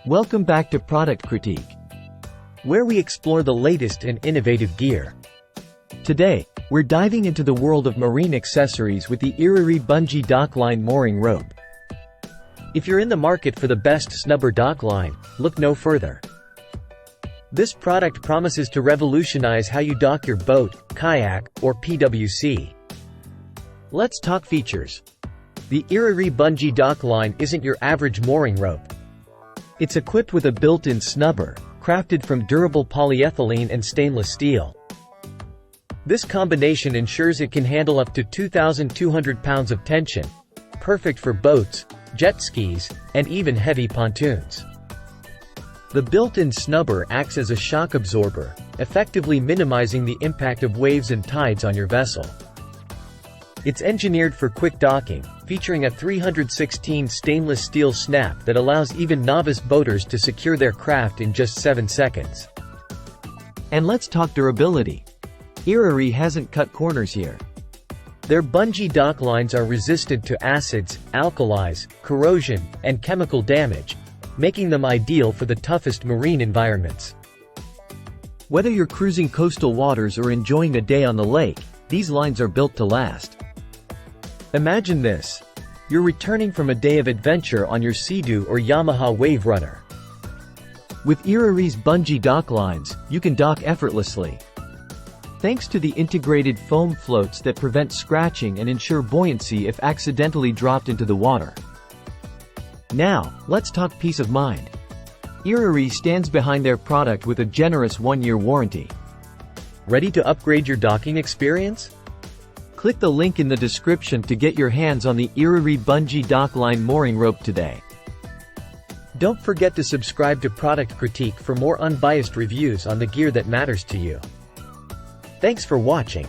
Welcome back to Product Critique, where we explore the latest and innovative gear. Today, we're diving into the world of marine accessories with the Iririi Bungee Dock Line mooring rope. If you're in the market for the best Snubber Dock Line, look no further. This product promises to revolutionize how you dock your boat, kayak, or PWC. Let's talk features. The Iririi Bungee Dock Line isn't your average mooring rope. It's equipped with a built-in snubber, crafted from durable polyethylene and stainless steel. This combination ensures it can handle up to 2,200 pounds of tension, perfect for boats, jet skis, and even heavy pontoons. The built-in snubber acts as a shock absorber, effectively minimizing the impact of waves and tides on your vessel. It's engineered for quick docking, featuring a 316 stainless steel snap that allows even novice boaters to secure their craft in just 7 seconds. And let's talk durability. Iririi hasn't cut corners here. Their bungee dock lines are resistant to acids, alkalis, corrosion, and chemical damage, making them ideal for the toughest marine environments. Whether you're cruising coastal waters or enjoying a day on the lake, these lines are built to last. Imagine this. You're returning from a day of adventure on your Sea-Doo or Yamaha Wave Runner. With Iririi's bungee dock lines, you can dock effortlessly. Thanks to the integrated foam floats that prevent scratching and ensure buoyancy if accidentally dropped into the water. Now, let's talk peace of mind. Iririi stands behind their product with a generous 1-year warranty. Ready to upgrade your docking experience? Click the link in the description to get your hands on the Iririi Bungee Dock Line mooring rope today. Don't forget to subscribe to Product Critique for more unbiased reviews on the gear that matters to you. Thanks for watching.